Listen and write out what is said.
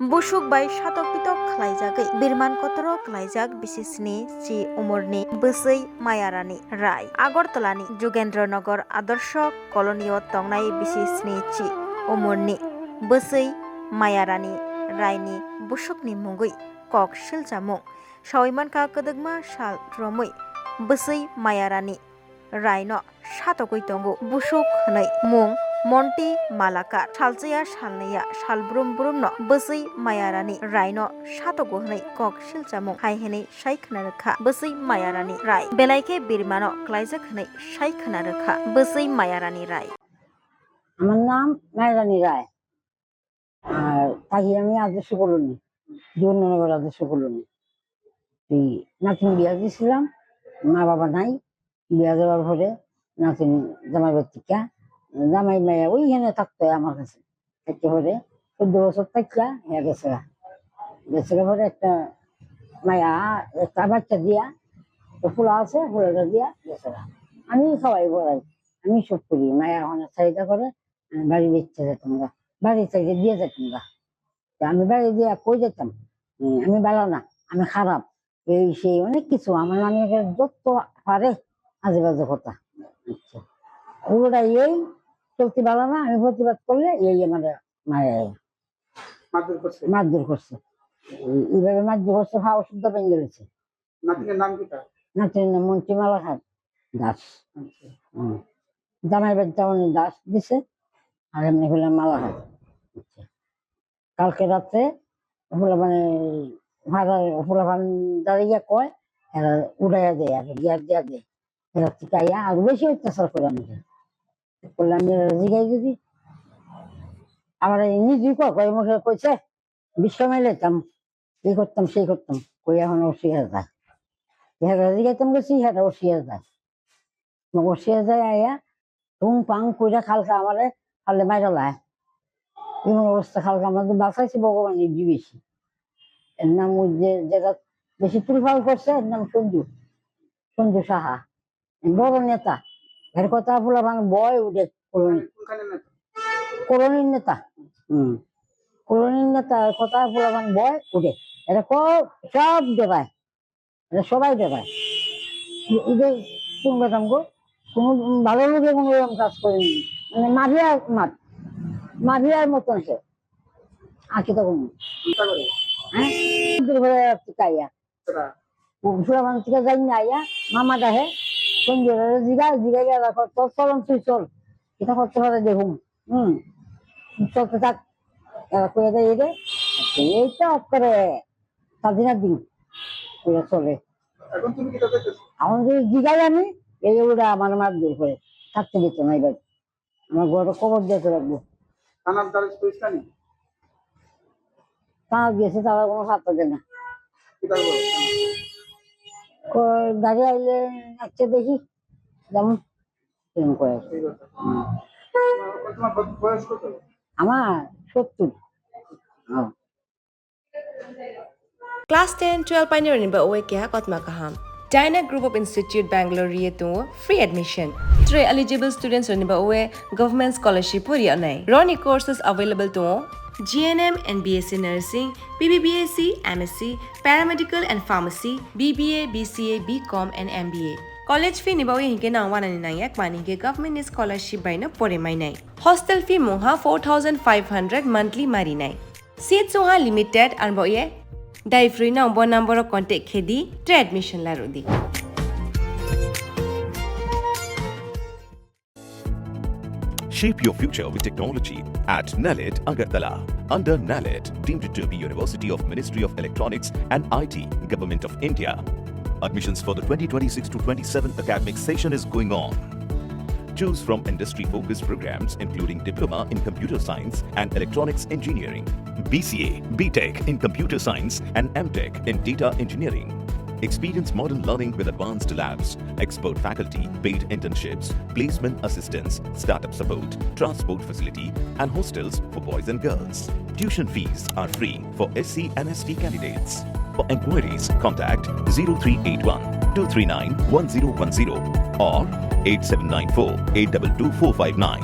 Busuk bai shatok pitok khlaijagoi birman kotoro khlaijak bisisni chi umorni bwsui mayarani rai Agartalani Jugendranagar Adarsh kolonio tongnai bisisni chi umorni bwsui mayarani raini busukni mungui kok siljamung sawimanka kedegma sal romui bwsui mayarani raino shatokoi tongo busuk hnai mung Monty Malakar Salchaya Salnaya Salbrum Brumno Bwsui Mayarani Raino Shatogo hnai kok siljamung hai henei saikna rekha Bwsui Mayarani Rai Belaike Birmano Klaijak hnai saikna rekha Bwsui Mayarani Rai আমার নাম মায়ারানী রায় আর থাকি আমি আদর্শ colony Jibannagar আদর্শ colony নাতিন বিয়া দিয়েছিলাম মা বাবা নাই বিয়া দেওয়ার পরে নাতিন জামাই বাচ্চিকা জামাই মায়া ওইখানে থাকতো আমার কাছে থাকতে পরে 14 বছর থাকিয়া হ্যাঁ গেছে পরে একটা মায়া একটা বাচ্চা দিয়া ফুলা আছে ফুলাটা দিয়া গেছে আমি খাওয়াই বলাই আমি সব করি মায়া অনেক চাহিদা করে বাড়ি বেচতে যেতাম গা বাড়ি চাইতে দিয়ে যেতাম গা আমি বাড়ি দিয়ে কই যেতাম আমি ভালো না আমি খারাপ এই সেই অনেক কিছু আমার নামে যত পারে আজে বাজে কথা আচ্ছা ওরা এই চলতে ভালো না আমি প্রতিবাদ করলে এই আমার মায়া মারধর করছে এইভাবে মারধর করছে খাওয়া শুদ্ধ ভেঙে গেছে নাতিনের নাম কি তার? নাতিনের নাম মন্ত্রী মালাখাত দাস জামাই বাড়িতে অনেক দাস দিছে আর এমনি হলাম মালাখাত কালকে রাত্রে মানে ফুলাভান দাঁড়িয়ে কয় এরা উড়াইয়া দেয় আর গিয়ার দিয়া দেয় এরা চিকাইয়া আর বেশি অত্যাচার করে আমাকে বললে আমি জিগাই যদি আমার নিজেই কয় মুখে কইছে বিশ্বময় লেতাম এই করতাম সেই করতাম কই এখন ওসিয়া যায় হেরা জিগাইতাম গেছি হেরা ওসিয়া যায় ওসিয়া যায় আয়া টুং পাং কইরা খালকা আমারে খালে মাইরা লায় এমন অবস্থা খালকা আমাদের বাঁচাইছে ভগবানের বেশি এর নাম ওই যেটা বেশি তুলফাল করছে এর নাম সঞ্জু সাহা বড় নেতা এর কথা ফুলাভান বয় উঠে কলোনির নেতা কলোনির নেতা এর কথা ফুলাভান বয় উঠে এটা সব ডেবায় এটা সবাই ডেবায় এদের কোন বেতন গো কোনো ভালো লোকে কোনো এরকম কাজ করেনি মানে মাভিয়ার মতন সে আঁকি তখন মামা দেখে জিগাই তোর চলন তুই চল এটা করতে পারে দেখুন চলতে থাক এইটা করে স্বাধীনের দিন চলে এখন যদি জিগাই আমি এই ওরা আমার মারধর করে থাকতে দিত না এবার আমার ঘরে খবর দিতে রাখবো তারা গেছে তারা কোনো সাথে দেয় না গাড়ি আইলে আচ্ছা দেখি যেমন এরকম করে আমার 70 Class 10, 12 pioneer ni ba oe kya kotma kaham. Dyna Group of Institute Bangalore riye to free admission. 3 eligible students ni ba oe government scholarship puri anai. Roni courses available to GNM and BSc Nursing, BBBAC, MSc, Paramedical and Pharmacy, BBA, BCA, BCom and MBA. College fee ni ba oe hinke na 199 mani ke government scholarship by na pore mai nai. Hostel fee moha 4500 monthly mari nai. Seats moha limited and ba oe Dai free number of contact khedi to admission la rodi. Shape your future with technology at NALED Agartala. Under NALED, deemed to be University of Ministry of Electronics and IT, Government of India. Admissions for the 2026 to 27 academic session is going on. Choose from industry-focused programs including Diploma in Computer Science and Electronics Engineering, BCA, BTech in Computer Science and MTech in Data Engineering. Experience modern learning with advanced labs, expert faculty, paid internships, placement assistance, startup support, transport facility and hostels for boys and girls. Tuition fees are free for SC and ST candidates. For enquiries, contact 0381 239 1010 or 8794 822 459.